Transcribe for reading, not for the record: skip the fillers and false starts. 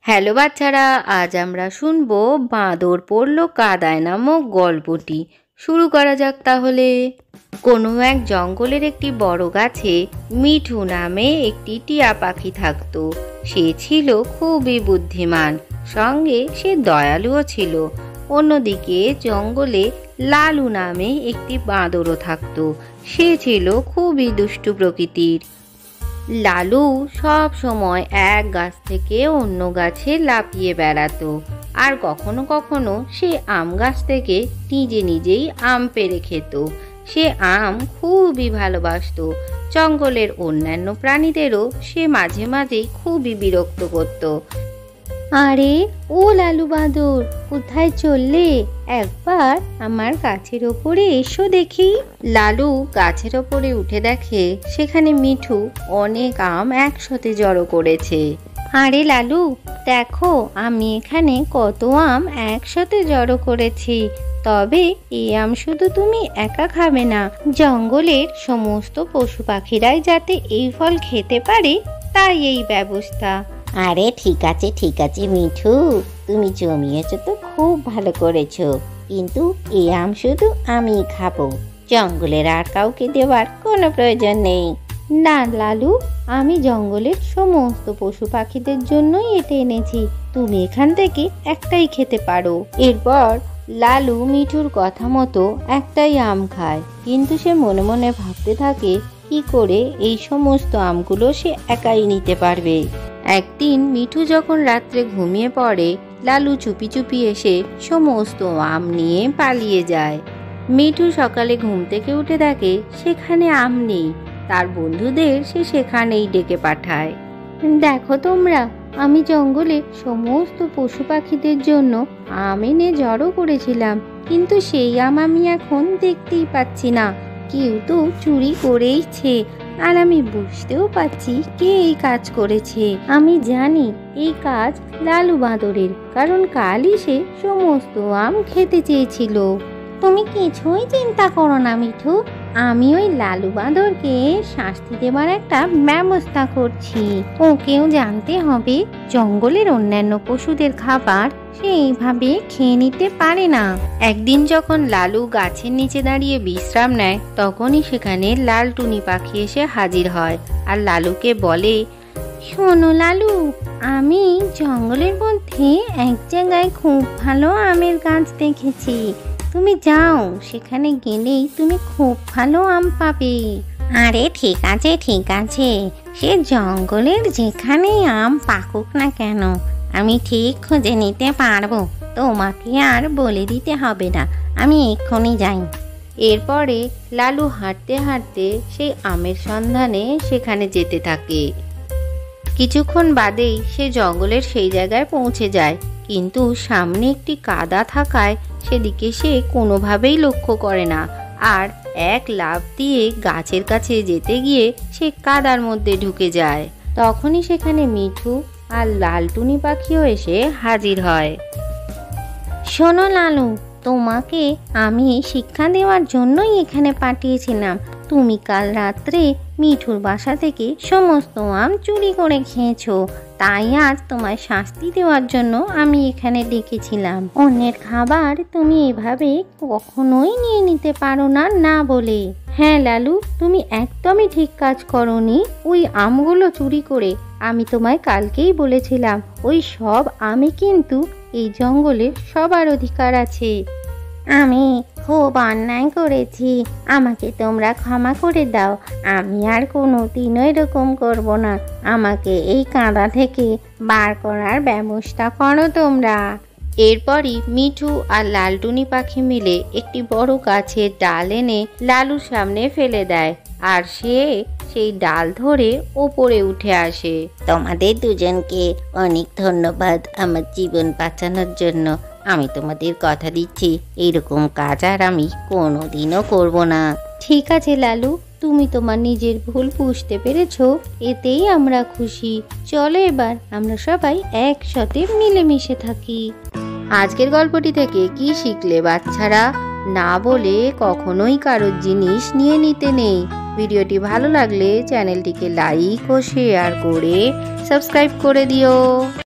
Hello বাচ্চারা, আজ আমরা শুনবো বাঁদর পড়ল কাদায় নামক গল্পটি। শুরু করা যাক তাহলে। কোনো এক জঙ্গলের একটি বড় গাছে মিঠু নামে একটি টিয়া পাখি থাকতো। সে ছিল খুবই বুদ্ধিমান, সঙ্গে সে দয়ালুও ছিল। অন্যদিকে জঙ্গলে লালু নামে একটি বাঁদরও থাকতো। সে ছিল খুবই দুষ্টু প্রকৃতির। লালু সব সময় এক গাছ থেকে অন্য গাছে লাফিয়ে বেড়াতো, আর কখনো কখনো সে আম গাছ থেকে নিজে নিজেই আম পেড়ে খেত। সে আম খুবই ভালোবাসতো। জঙ্গলের অন্যান্য প্রাণীদেরও সে মাঝে মাঝেই খুবই বিরক্ত করত। আরে ও লালু বাঁদর, কোথায় চললে? একবার আমার গাছের ওপরে এসো দেখি। লালু গাছের ওপরে উঠে দেখে সেখানে মিঠু অনেক আম একসাথে জড়ো করেছে। আরে লালু, দেখো আমি এখানে কত আম একসাথে জড়ো করেছি। তবে এই আম শুধু তুমি একা খাবে না, জঙ্গলের সমস্ত পশু পাখিরাই যাতে এই ফল খেতে পারে তাই এই ব্যবস্থা। আরে ঠিক আছে মিঠু, তুমি জমিয়েছ তো খুব ভালো করেছো, কিন্তু এই আম শুধু আমি খাবো, জঙ্গলের আর কাউকে দেওয়ার কোনো প্রয়োজন নেই। না লালু, আমি জঙ্গলের সমস্ত পশু পাখিদের জন্যই এটা এনেছি, তুমি এখান থেকে একটাই খেতে পারো। এরপর লালু মিঠুর কথা মতো একটাই আম খায়, কিন্তু সে মনে মনে ভাবতে থাকে কি করে এই সমস্ত আমগুলো সে একাই নিতে পারবে। একদিন মিঠু যখন রাত্রে ঘুমিয়ে পড়ে, লালু চুপি চুপি এসে সমস্ত আম নিয়ে পালিয়ে যায়। মিঠু সকালে ঘুম থেকে উঠে দেখে সেখানে আম নেই। তার বন্ধুদের সে সেখানেই ডেকে পাঠায়। দেখো তোমরা, আমি জঙ্গলে সমস্ত পশু পাখিদের জন্য আম এনে জড়ো করেছিলাম, কিন্তু সেই আম আমি এখন দেখতেই পাচ্ছি না। কেউ তো চুরি করেইছে, আর আমি বুঝতেও পারছি কে এই কাজ করেছে। আমি জানি এই কাজ লালু বাঁদরের, কারণ কালই সে সমস্ত আম খেতে চেয়েছিল। তুমি কিছুই চিন্তা করো না মিঠু, আমি ওই লালু বাঁদরকে শাস্তি দেবার একটা ব্যবস্থা করছি। ওকেও জানতে হবে জঙ্গলের অন্যান্য পশুদের খাবার সে এইভাবে খেয়ে নিতে পারে না। একদিন যখন লালু গাছের নিচে দাঁড়িয়ে বিশ্রাম নেয়, তখনই সেখানে লাল টুনি পাখি এসে হাজির হয় আর লালুকে বলে, শোনো লালু, আমি জঙ্গলের মধ্যে এক জায়গায় খুব ভালো আমের গাছ দেখেছি। তুমি যাও, সেখানে গেলেই তুমি খুব ভালো আম পাবে। আরে ঠিক আছে, সে জঙ্গলের যেখানেই আম পাকুক না কেন, আমি ঠিক খুঁজে নিতে পারবো, তোমাকে আর বলে দিতে হবে না, আমি এক্ষুনি যাই। এরপরে লালু হাঁটতে হাঁটতে সেই আমের সন্ধানে সেখানে যেতে থাকে। কিছুক্ষণ বাদেই সে জঙ্গলের সেই জায়গায় পৌঁছে যায়, কিন্তু সামনে একটি কাদা থাকায় সেদিকে সে কোনোভাবেই লক্ষ্য করে না, আর এক লাফ দিয়ে গাছের কাছে যেতে গিয়ে সে কাদার মধ্যে ঢুকে যায়। তখনই সেখানে মিঠু আর লালটুনি পাখিও এসে হাজির হয়। শোনো লালু, তোমাকে আমি শিক্ষা দেওয়ার জন্যই এখানে পাঠিয়েছিলাম। তুমি কাল রাত্রে মিঠুর বাসা থেকে সমস্ত আম চুরি করে খেয়েছো, তাই আজ তোমায় শাস্তি দেওয়ার জন্য আমি এখানে ডেকেছিলাম। অন্যের খাবার তুমি এভাবে কখনোই নিয়ে নিতে পারো না, না বলে। হ্যাঁ লালু, তুমি একদমই ঠিক কাজ করনি। ওই আমগুলো চুরি করে আমি তোমায় কালকেই বলেছিলাম, ওই সব আমে কিন্তু এই জঙ্গলের সবার অধিকার আছে। আমি খুব অন্যায় করেছি, আমাকে তোমরা ক্ষমা করে দাও। আমি আর কোনোদিনও এরকম করব না। আমাকে এই কাঁদা থেকে বার করার ব্যবস্থা করো তোমরা। এরপরই মিঠু আর লালটুনি পাখি মিলে একটি বড় গাছের ডাল এনে লালুর সামনে ফেলে দেয়, আর সে সেই ডাল ধরে ওপরে উঠে আসে। তোমাদের দুজনকে অনেক ধন্যবাদ আমার জীবন বাঁচানোর জন্য। আমি তোমাদের কথা দিচ্ছি, এরকম কাজ আর আমি কোনোদিনও করব না। ঠিক আছে লালু, তুমি তোমার নিজের ভুল বুঝতে পেরেছো, এতেই আমরা খুশি। চলো এবার আমরা সবাই একসাথে মিলেমিশে থাকি। আজকের গল্পটি থেকে কি শিখলে বাচ্চারা? না বলে কখনোই কারোর জিনিস নিয়ে নিতে নেই। ভিডিওটি ভালো লাগলে চ্যানেলটিকে লাইক ও শেয়ার করে সাবস্ক্রাইব করে দিও।